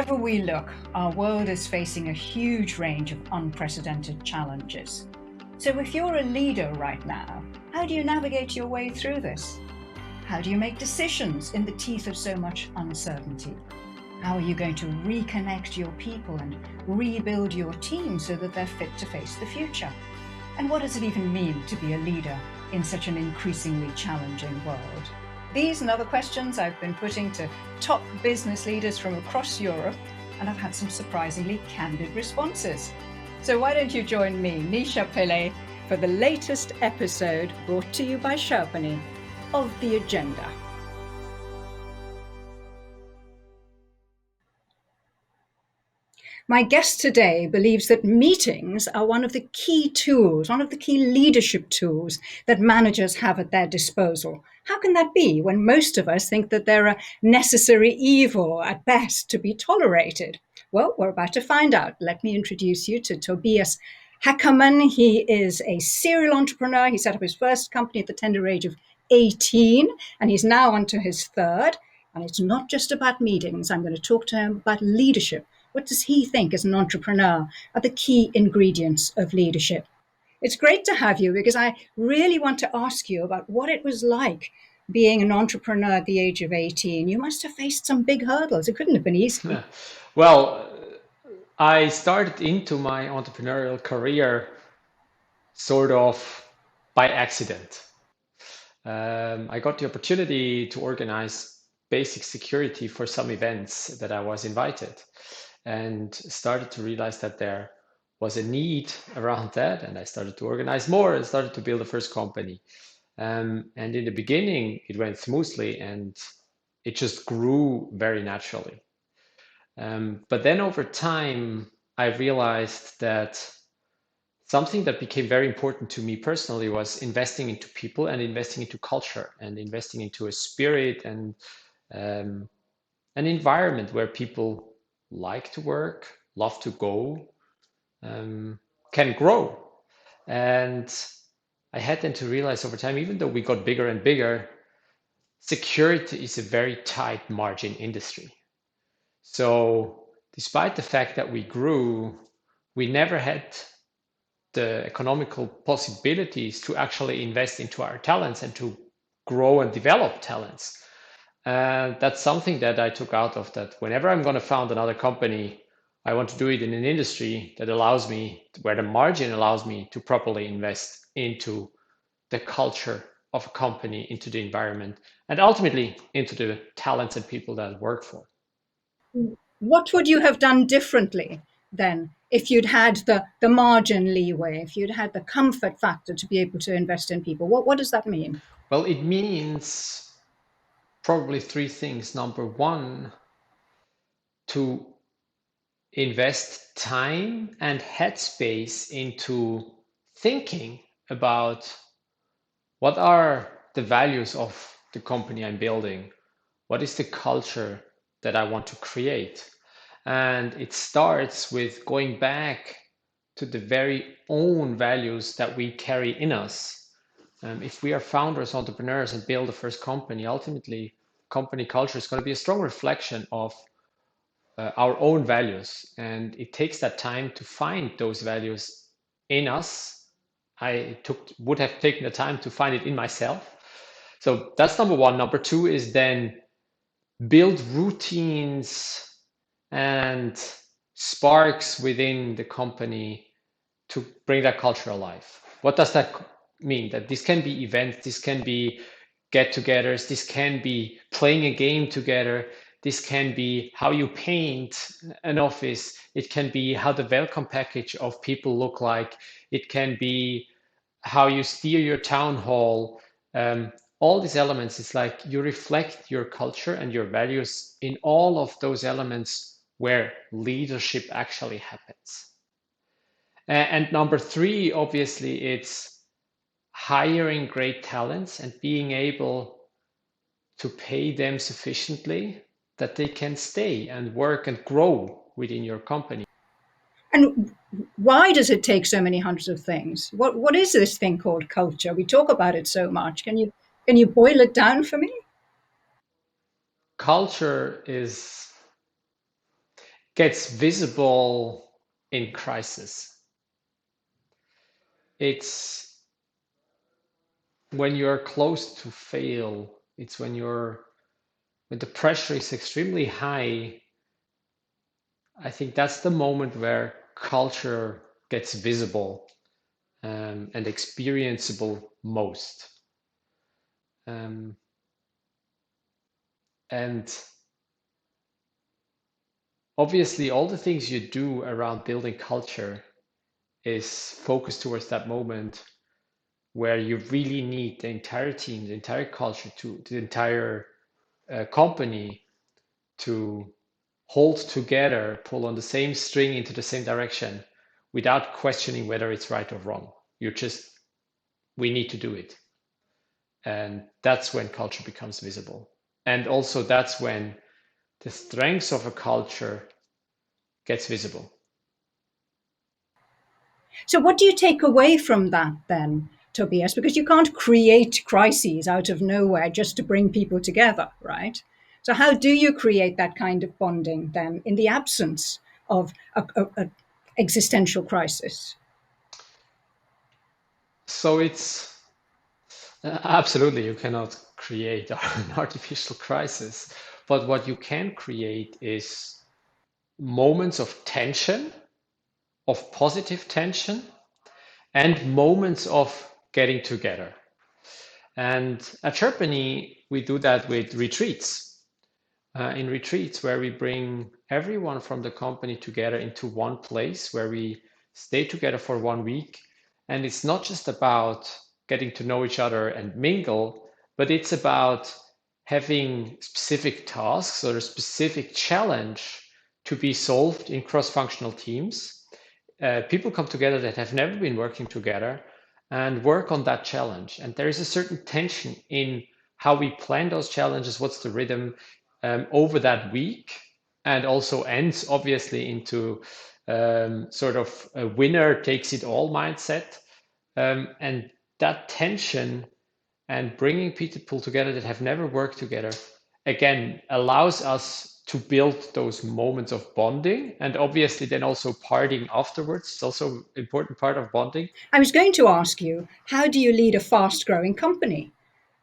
Wherever we look, our world is facing a huge range of unprecedented challenges. So if you're a leader right now, how do you navigate your way through this? How do you make decisions in the teeth of so much uncertainty? How are you going to reconnect your people and rebuild your team so that they're fit to face the future? And what does it even mean to be a leader in such an increasingly challenging world? These and other questions I've been putting to top business leaders from across Europe, and I've had some surprisingly candid responses. So why don't you join me, Nisha Pillay, for the latest episode brought to you by Sherpany of The Agenda. My guest today believes that meetings are one of the key tools, one of the key leadership tools that managers have at their disposal. How can that be when most of us think that they're a necessary evil at best to be tolerated? Well, we're about to find out. Let me introduce you to Tobias Häckermann. He is a serial entrepreneur. He set up his first company at the tender age of 18, and he's now on to his third. And it's not just about meetings. I'm going to talk to him about leadership. What does he think as an entrepreneur are the key ingredients of leadership? It's great to have you because I really want to ask you about what it was like being an entrepreneur at the age of 18. You must have faced some big hurdles. It couldn't have been easy. Well, I started into my entrepreneurial career sort of by accident. I got the opportunity to organize basic security for some events that I was invited, and started to realize that there was a need around that, and I started to organize more and started to build a first company. And in the beginning, it went smoothly and it just grew very naturally. But then over time, I realized that something that became very important to me personally was investing into people and investing into culture and investing into a spirit and an environment where people like to work, love to go, can grow. And I had then to realize over time, even though we got bigger and bigger, security is a very tight margin industry. So despite the fact that we grew, we never had the economical possibilities to actually invest into our talents and to grow and develop talents. And that's something that I took out of that. Whenever I'm going to found another company, I want to do it in an industry that allows me, where the margin allows me to properly invest into the culture of a company, into the environment, and ultimately into the talents and people that I work for. What would you have done differently then if you'd had the margin leeway, if you'd had the comfort factor to be able to invest in people? What does that mean? Well, it means probably three things. Number one, to invest time and headspace into thinking about what are the values of the company I'm building? What is the culture that I want to create? And it starts with going back to the very own values that we carry in us. If we are founders, entrepreneurs, and build a first company, ultimately, company culture is going to be a strong reflection of our own values. And it takes that time to find those values in us. Would have taken the time to find it in myself. So that's number one. Number two is then build routines and sparks within the company to bring that culture alive. What does that mean? That this can be events, this can be get-togethers, this can be playing a game together, this can be how you paint an office, it can be how the welcome package of people look like, it can be how you steer your town hall. All these elements, it's like you reflect your culture and your values in all of those elements where leadership actually happens. And number three, obviously, it's hiring great talents and being able to pay them sufficiently that they can stay and work and grow within your company. And why does it take so many hundreds of things? What is this thing called culture? We talk about it so much. Can you boil it down for me? Culture is gets visible in crisis. It's when you're close to fail. It's when the pressure is extremely high. I think that's the moment where culture gets visible and experienceable most. Um, and obviously, all the things you do around building culture is focused towards that moment where you really need the entire team, the entire culture, the entire company to hold together, pull on the same string into the same direction without questioning whether it's right or wrong. We need to do it. And that's when culture becomes visible. And also that's when the strengths of a culture gets visible. So, what do you take away from that then, Tobias? Because you can't create crises out of nowhere just to bring people together, right? So, how do you create that kind of bonding then in the absence of a existential crisis? So it's absolutely, you cannot create an artificial crisis, but what you can create is moments of tension, of positive tension, and moments of getting together. And at Sherpany, we do that with retreats. In retreats, where we bring everyone from the company together into one place where we stay together for 1 week. And it's not just about getting to know each other and mingle, but it's about having specific tasks or a specific challenge to be solved in cross-functional teams. People come together that have never been working together and work on that challenge. And there is a certain tension in how we plan those challenges, what's the rhythm over that week, and also ends obviously into sort of a winner takes it all mindset. And that tension and bringing people together that have never worked together, again, allows us to build those moments of bonding and obviously then also partying afterwards. It's also an important part of bonding. I was going to ask you, how do you lead a fast growing company?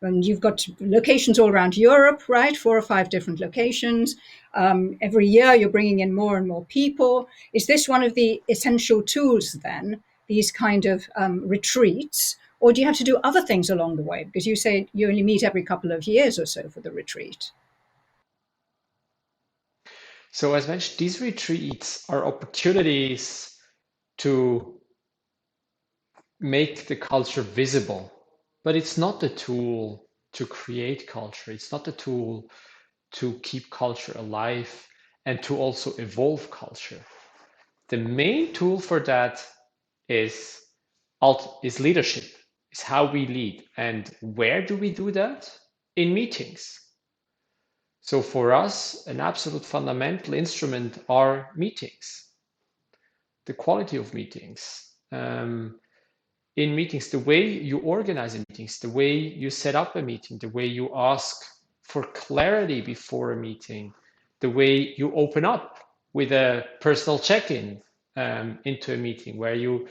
And you've got locations all around Europe, right? 4 or 5 different locations. Every year you're bringing in more and more people. Is this one of the essential tools then, these kind of retreats? Or do you have to do other things along the way? Because you say you only meet every couple of years or so for the retreat. So as mentioned, these retreats are opportunities to make the culture visible, but it's not the tool to create culture. It's not the tool to keep culture alive and to also evolve culture. The main tool for that is leadership, is how we lead. And where do we do that? In meetings. So for us, an absolute fundamental instrument are meetings, the quality of meetings. In meetings, the way you organize meetings, the way you set up a meeting, the way you ask for clarity before a meeting, the way you open up with a personal check-in into a meeting where you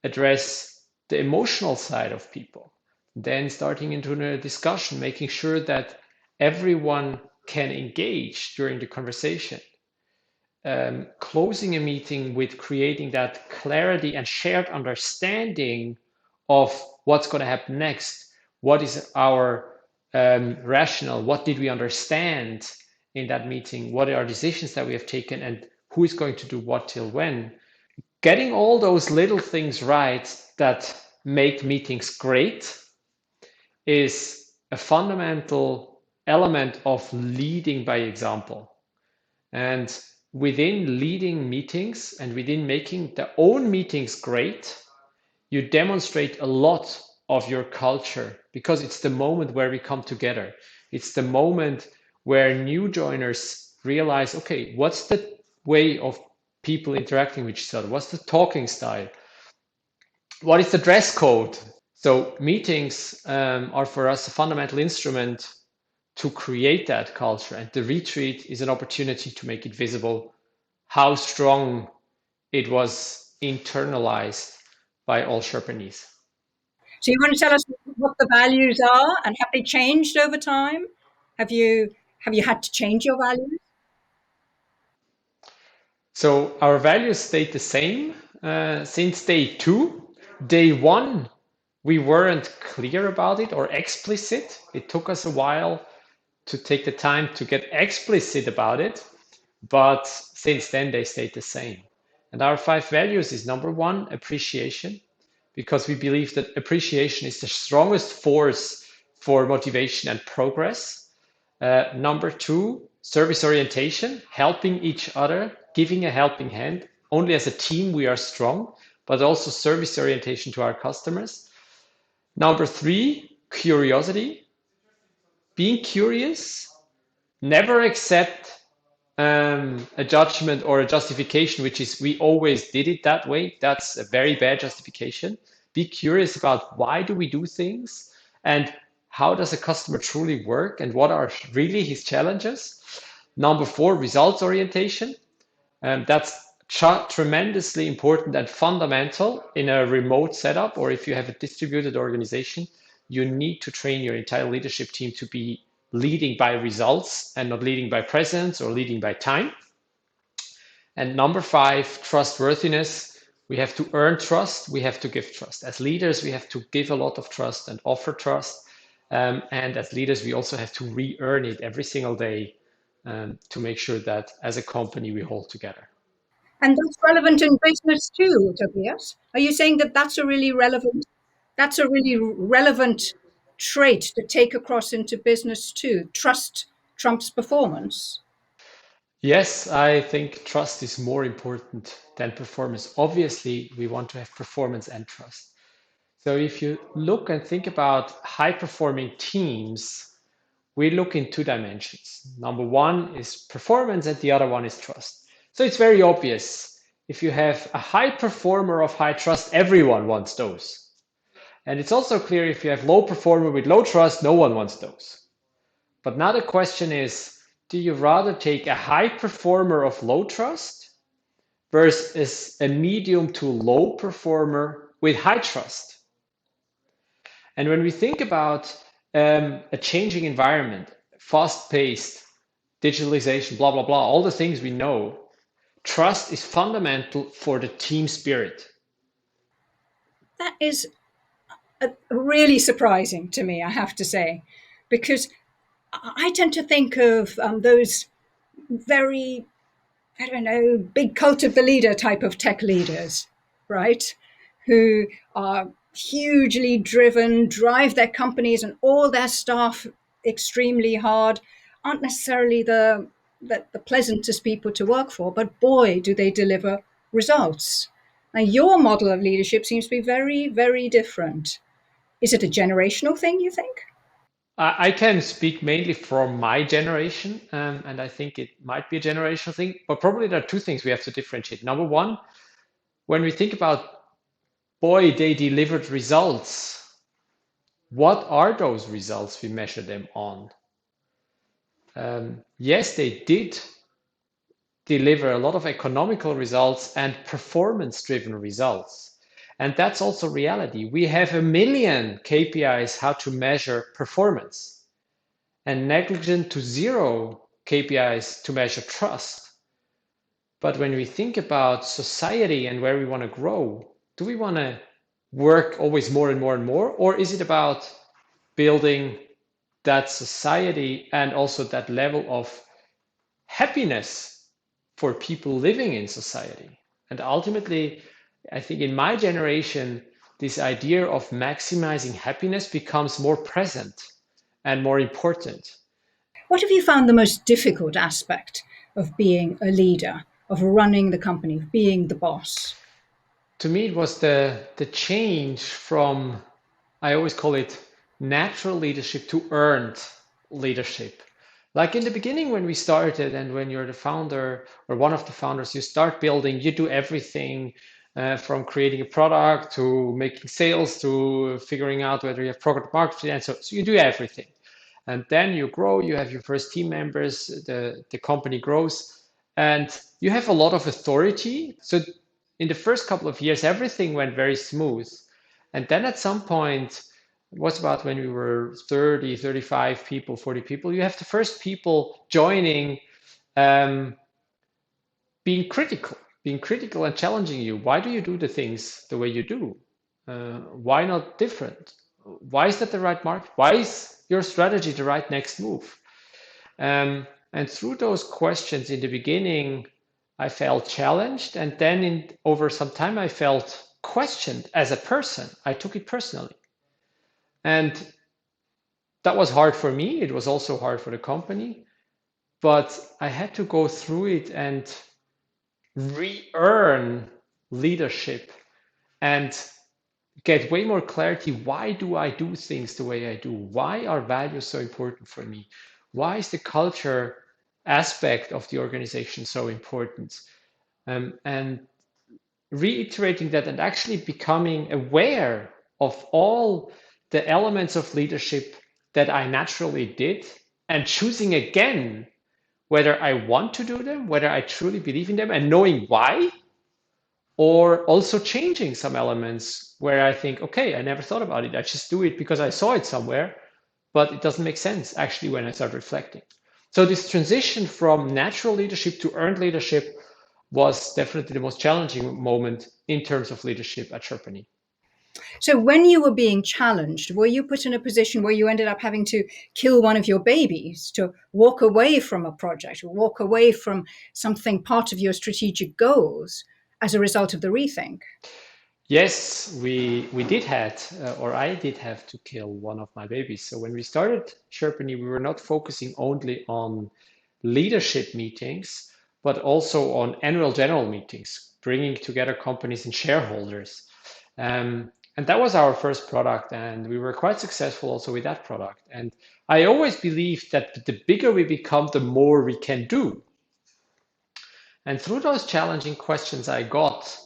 address the emotional side of people, then starting into a discussion, making sure that everyone can engage during the conversation. Closing a meeting with creating that clarity and shared understanding of what's going to happen next. What is our rationale? What did we understand in that meeting? What are decisions that we have taken and who is going to do what till when? Getting all those little things right that make meetings great is a fundamental element of leading by example. And within leading meetings and within making their own meetings great, you demonstrate a lot of your culture because it's the moment where we come together. It's the moment where new joiners realize, okay, what's the way of people interacting with each other? What's the talking style? What is the dress code? So meetings are for us a fundamental instrument to create that culture. And the retreat is an opportunity to make it visible how strong it was internalized by all Sherpanese. So you want to tell us what the values are and have they changed over time? Have you have you had to change your values? So our values stayed the same since day two. Day one, we weren't clear about it or explicit. It took us a while to take the time to get explicit about it, but since then they stayed the same. And our five values is number one, appreciation, because we believe that appreciation is the strongest force for motivation and progress. Number two, service orientation, helping each other, giving a helping hand. Only as a team we are strong, but also service orientation to our customers. Number three, curiosity, being curious, never accept a judgment or a justification, which is we always did it that way. That's a very bad justification. Be curious about why do we do things and how does a customer truly work and what are really his challenges. Number four, results orientation. That's tremendously important and fundamental in a remote setup, or if you have a distributed organization, you need to train your entire leadership team to be leading by results and not leading by presence or leading by time. And number five, trustworthiness. We have to earn trust. We have to give trust. As leaders, we have to give a lot of trust and offer trust. And as leaders, we also have to re-earn it every single day to make sure that as a company we hold together. And that's relevant in business too, Tobias. Are you saying that that's a really relevant trait to take across into business too? Trust trumps performance. Yes, I think trust is more important than performance. Obviously, we want to have performance and trust. So if you look and think about high performing teams, we look in two dimensions. Number one is performance, and the other one is trust. So it's very obvious. If you have a high performer of high trust, everyone wants those. And it's also clear if you have low performer with low trust, no one wants those. But now the question is, do you rather take a high performer of low trust versus a medium to low performer with high trust? And when we think about a changing environment, fast paced, digitalization, blah, blah, blah, all the things we know, trust is fundamental for the team spirit. That is really surprising to me, I have to say, because I tend to think of those very, I don't know, big cult of the leader type of tech leaders, right? Who are hugely driven, drive their companies and all their staff extremely hard, aren't necessarily the pleasantest people to work for, but boy, do they deliver results. Now, your model of leadership seems to be very, very different. Is it a generational thing, you think? I can speak mainly from my generation, and I think it might be a generational thing, but probably there are two things we have to differentiate. Number one, when we think about, boy, they delivered results, what are those results we measure them on? Yes, they did deliver a lot of economical results and performance driven results. And that's also reality. We have a million KPIs how to measure performance and negligent to zero KPIs to measure trust. But when we think about society and where we want to grow, do we want to work always more and more and more? Or is it about building that society and also that level of happiness for people living in society? And ultimately, I think in my generation, this idea of maximizing happiness becomes more present and more important. What have you found the most difficult aspect of being a leader, of running the company, of being the boss? To me, it was the change from, I always call it natural leadership to earned leadership. Like in the beginning when we started, and when you're the founder or one of the founders, you start building, you do everything from creating a product to making sales to figuring out whether you have product market fit, and so you do everything. And then you grow, you have your first team members, the company grows, and you have a lot of authority. So in the first couple of years, everything went very smooth. And then at some point, it was about when we were 30, 35 people, 40 people, you have the first people joining, um, being critical and challenging you. Why do you do the things the way you do? Why not different? Why is that the right market? Why is your strategy the right next move? And through those questions in the beginning, I felt challenged. And then over some time, I felt questioned as a person. I took it personally. And that was hard for me. It was also hard for the company. But I had to go through it and re-earn leadership and get way more clarity. Why do I do things the way I do? Why are values so important for me? Why is the culture aspect of the organization so important? And reiterating that and actually becoming aware of all the elements of leadership that I naturally did and choosing again whether I want to do them, whether I truly believe in them, and knowing why, or also changing some elements where I think, okay, I never thought about it. I just do it because I saw it somewhere, but it doesn't make sense actually when I start reflecting. So this transition from natural leadership to earned leadership was definitely the most challenging moment in terms of leadership at Sherpany. So when you were being challenged, were you put in a position where you ended up having to kill one of your babies to walk away from a project or walk away from something part of your strategic goals as a result of the rethink? Yes, we did had, or I did have to kill one of my babies. So when we started Sherpany, we were not focusing only on leadership meetings, but also on annual general meetings, bringing together companies and shareholders. And that was our first product, and we were quite successful also with that product. And I always believed that the bigger we become, the more we can do. And through those challenging questions I got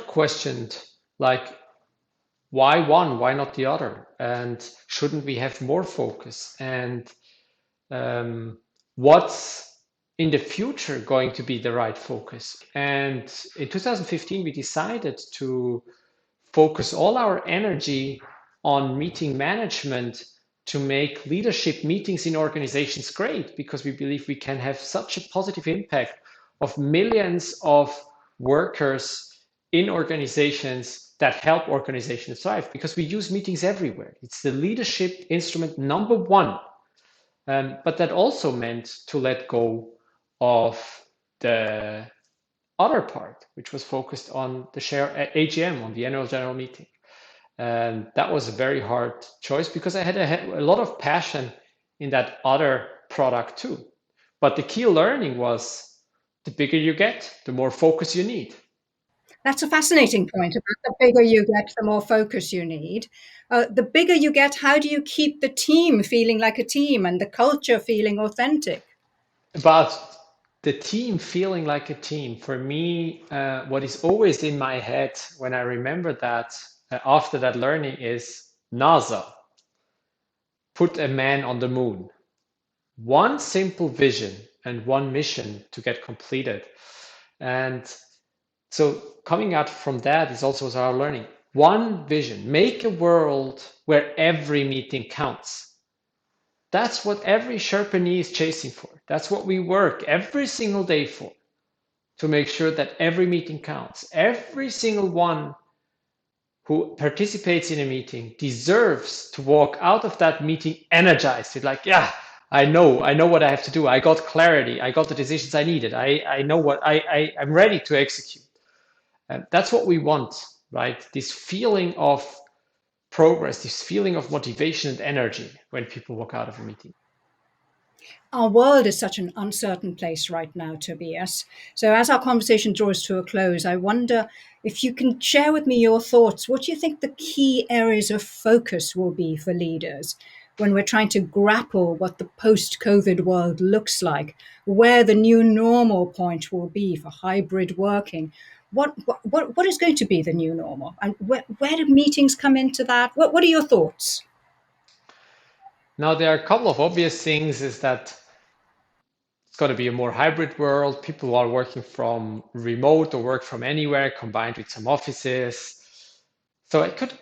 questioned like, why one? Why not the other? And shouldn't we have more focus? And um, what's in the future going to be the right focus? And in 2015, we decided to focus all our energy on meeting management to make leadership meetings in organizations great, because we believe we can have such a positive impact of millions of workers in organizations that help organizations thrive, because we use meetings everywhere. It's the leadership instrument number one. But that also meant to let go of the other part, which was focused on the share AGM, on the annual general meeting. And that was a very hard choice because I had a lot of passion in that other product too. But the key learning was the bigger you get, the more focus you need. That's a fascinating point about the bigger you get, the more focus you need. The bigger you get, how do you keep the team feeling like a team and the culture feeling authentic? But the team feeling like a team, for me, what is always in my head when I remember that after that learning is NASA put a man on the moon. One simple vision and one mission to get completed. And so coming out from that is also our learning. One vision, make a world where every meeting counts. That's what every Sherpany is chasing for. That's what we work every single day for, to make sure that every meeting counts. Every single one who participates in a meeting deserves to walk out of that meeting energized. It's like, yeah, I know what I have to do. I got clarity. I got the decisions I needed. I know what I'm ready to execute. And that's what we want, right? This feeling of progress, this feeling of motivation and energy when people walk out of a meeting. Our world is such an uncertain place right now, Tobias. So, as our conversation draws to a close, I wonder if you can share with me your thoughts. What do you think the key areas of focus will be for leaders when we're trying to grapple what the post COVID world looks like, where the new normal point will be for hybrid working? What is going to be the new normal? And where do meetings come into that? What are your thoughts? Now, there are a couple of obvious things is that it's going to be a more hybrid world. People are working from remote or work from anywhere, combined with some offices. So I could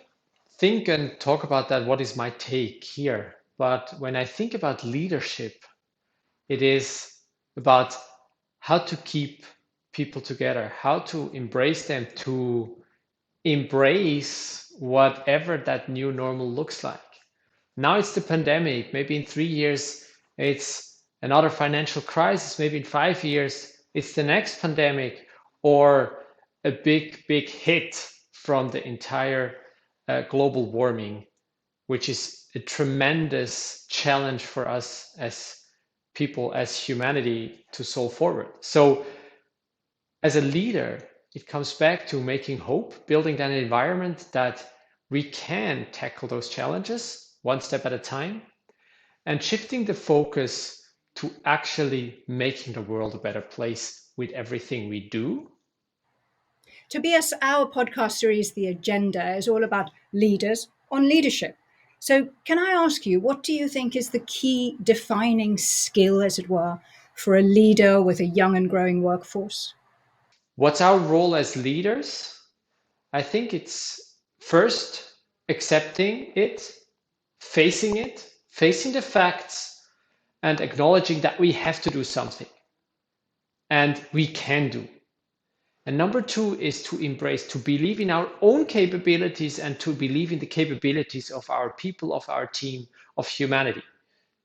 think and talk about that. What is my take here? But when I think about leadership, it is about how to keep people together, how to embrace them, to embrace whatever that new normal looks like. Now it's the pandemic. Maybe in 3 years, it's another financial crisis. Maybe in 5 years, it's the next pandemic or a big hit from the entire global warming, which is a tremendous challenge for us as people, as humanity to solve forward. So as a leader, it comes back to making hope, building an environment that we can tackle those challenges one step at a time, and shifting the focus to actually making the world a better place with everything we do. Tobias, our podcast series, The Agenda, is all about leaders on leadership. So, can I ask you, what do you think is the key defining skill, as it were, for a leader with a young and growing workforce? What's our role as leaders? I think it's first accepting it, facing the facts, and acknowledging that we have to do something and we can do. And number two is to embrace, to believe in our own capabilities and to believe in the capabilities of our people, of our team, of humanity.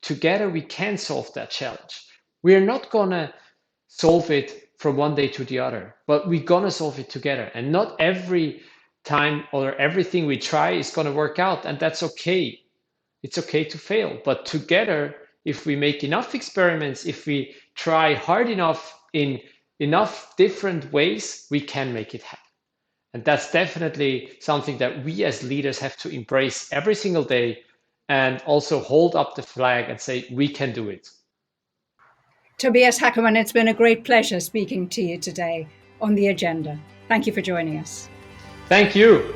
Together we can solve that challenge. We're not gonna solve it from one day to the other, but we're gonna solve it together. And not every time or everything we try is gonna work out, and that's okay. It's okay to fail, but together, if we make enough experiments, if we try hard enough in enough different ways, we can make it happen. And that's definitely something that we as leaders have to embrace every single day and also hold up the flag and say, we can do it. Tobias Häckermann, it's been a great pleasure speaking to you today on The Agenda. Thank you for joining us. Thank you.